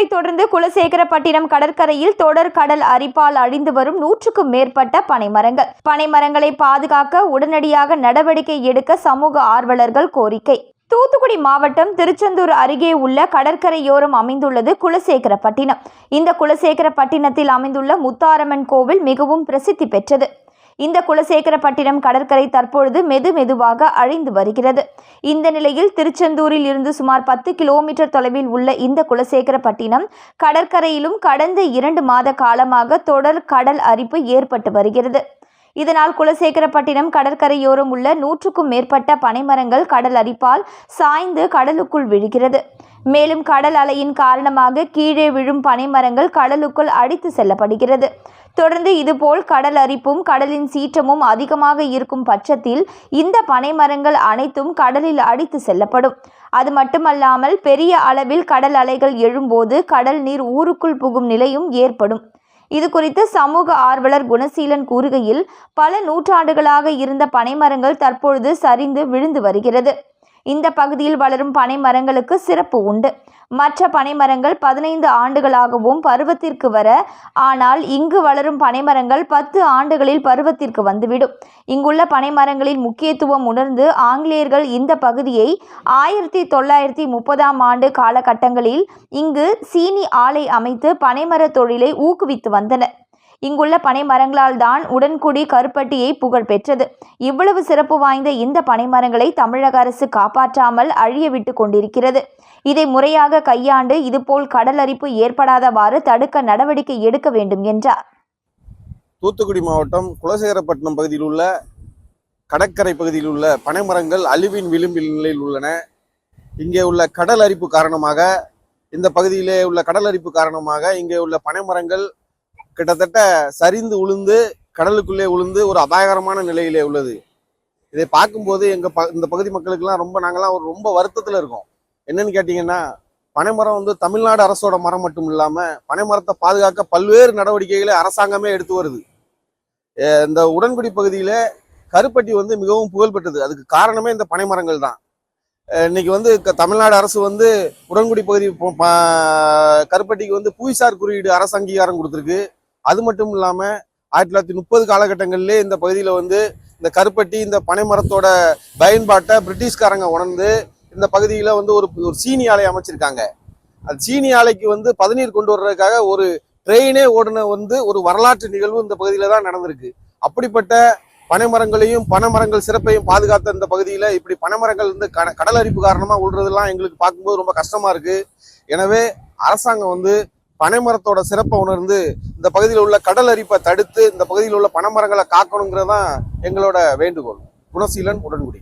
இதைத் தொடர்ந்து குலசேகரப்பட்டினம் கடற்கரையில் தொடர் கடல் அரிப்பால் அழிந்து வரும் 100க்கும் மேற்பட்ட பனைமரங்களை பாதுகாக்க உடனடியாக நடவடிக்கை எடுக்க சமூக ஆர்வலர்கள் கோரிக்கை. தூத்துக்குடி மாவட்டம் திருச்செந்தூர் அருகே உள்ள கடற்கரையோரம் அமைந்துள்ளது குலசேகரப்பட்டினம். இந்த குலசேகரப்பட்டினத்தில் அமைந்துள்ள முத்தாரம்மன் கோவில் மிகவும் பிரசித்தி பெற்றது. இந்த குலசேகரப்பட்டினம் கடற்கரை தற்பொழுது மெதுவாக அழிந்து வருகிறது. இந்த நிலையில் திருச்செந்தூரில் இருந்து சுமார் 10 கிலோமீட்டர் தொலைவில் உள்ள இந்த குலசேகரப்பட்டினம் கடற்கரையிலும் கடந்த 2 மாத காலமாக தொடர் கடல் அரிப்பு ஏற்பட்டு வருகிறது. இதனால் குலசேகரப்பட்டினம் கடற்கரையோரம் உள்ள 100க்கும் மேற்பட்ட பனைமரங்கள் கடல் அரிப்பால் சாய்ந்து கடலுக்குள் விழுகிறது. மேலும் கடல் அலையின் காரணமாக கீழே விழும் பனைமரங்கள் கடலுக்குள் அடித்து செல்லப்படுகிறது. தொடர்ந்து இதுபோல் கடல் அரிப்பும் கடலின் சீற்றமும் அதிகமாக இருக்கும் பட்சத்தில் இந்த பனைமரங்கள் அனைத்தும் கடலில் அடித்து செல்லப்படும். அது மட்டுமல்லாமல் பெரிய அளவில் கடல் அலைகள் எழும்போது கடல் நீர் ஊருக்குள் புகும் நிலையும் ஏற்படும். இது குறித்து சமூக ஆர்வலர் குணசீலன் கூறுகையில், பல நூற்றாண்டுகளாக இருந்த பனைமரங்கள் தற்பொழுது சரிந்து விழுந்து வருகிறது. இந்த பகுதியில் வளரும் பனைமரங்களுக்கு சிறப்பு உண்டு. மற்ற பனைமரங்கள் 15 ஆண்டுகளாகவும் பருவத்திற்கு வர, ஆனால் இங்கு வளரும் பனைமரங்கள் 10 ஆண்டுகளில் பருவத்திற்கு வந்துவிடும். இங்குள்ள பனைமரங்களின் முக்கியத்துவம் உணர்ந்து ஆங்கிலேயர்கள் இந்த பகுதியை 1930ஆம் ஆண்டு காலகட்டங்களில் இங்கு சீனி ஆலை அமைத்து பனைமர தொழிலை ஊக்குவித்து வந்தனர். இங்குள்ள பனைமரங்களால் தான் உடன்குடி கருப்பட்டியை புகழ் பெற்றது. இவ்வளவு சிறப்பு வாய்ந்த இந்த பனைமரங்களை தமிழக அரசு காப்பாற்றாமல் அழிய விட்டு கொண்டிருக்கிறது. இதை முறையாக கையாண்டு இதுபோல் கடல் அரிப்பு ஏற்படாதவாறு தடுக்க நடவடிக்கை எடுக்க வேண்டும் என்றார். தூத்துக்குடி மாவட்டம் குலசேகரப்பட்டினம் பகுதியில் உள்ள கடற்கரை பகுதியில் உள்ள பனைமரங்கள் அழிவின் விளிம்பில் நிலையில் உள்ளன. இங்கே உள்ள கடல் அரிப்பு காரணமாக, இந்த பகுதியிலே உள்ள கடல் அரிப்பு காரணமாக இங்கே உள்ள பனைமரங்கள் கிட்டத்தட்ட சரிந்து உளுந்து கடலுக்குள்ளே உளுந்து ஒரு அபாயகரமான நிலையிலே உள்ளது. இதை பார்க்கும்போது இந்த பகுதி மக்களுக்கெல்லாம் நாங்கள்லாம் ரொம்ப வருத்தத்தில் இருக்கோம். என்னன்னு கேட்டிங்கன்னா, பனைமரம் வந்து தமிழ்நாடு அரசோட மரம் மட்டும் இல்லாமல் பனைமரத்தை பாதுகாக்க பல்வேறு நடவடிக்கைகளை அரசாங்கமே எடுத்து வருது. இந்த உடன்குடி பகுதியில் கருப்பட்டி வந்து மிகவும் புகழ்பெற்றது. அதுக்கு காரணமே இந்த பனைமரங்கள் தான். இன்னைக்கு வந்து தமிழ்நாடு அரசு வந்து உடன்குடி பகுதி கருப்பட்டிக்கு வந்து புவிசார் குறியீடு அரசு அங்கீகாரம் கொடுத்துருக்கு. அது மட்டும் இல்லாமல் 1930 காலகட்டங்களிலே இந்த பகுதியில் வந்து இந்த கருப்பட்டி இந்த பனைமரத்தோட பயன்பாட்டை பிரிட்டிஷ்காரங்க உணர்ந்து இந்த பகுதியில் வந்து ஒரு சீனி ஆலை அமைச்சிருக்காங்க. அது சீனி ஆலைக்கு வந்து பதநீர் கொண்டு வர்றதுக்காக ஒரு ட்ரெயினே ஓடுன வந்து ஒரு வரலாற்று நிகழ்வு இந்த பகுதியில் தான் நடந்திருக்கு. அப்படிப்பட்ட பனைமரங்களையும் பனைமரங்கள் சிறப்பையும் பாதுகாத்த இந்த பகுதியில் இப்படி பனைமரங்கள் வந்து கடல் அரிப்பு காரணமாக உள்றதெல்லாம் எங்களுக்கு பார்க்கும்போது ரொம்ப கஷ்டமாக இருக்குது. எனவே அரசாங்கம் வந்து பனைமரத்தோட சிறப்பை உணர்ந்து இந்த பகுதியில் உள்ள கடல் அரிப்பை தடுத்து இந்த பகுதியில் உள்ள பனைமரங்களை காக்கணுங்கிறது தான் எங்களோட வேண்டுகோள். குணசீலன், உடன்குடி.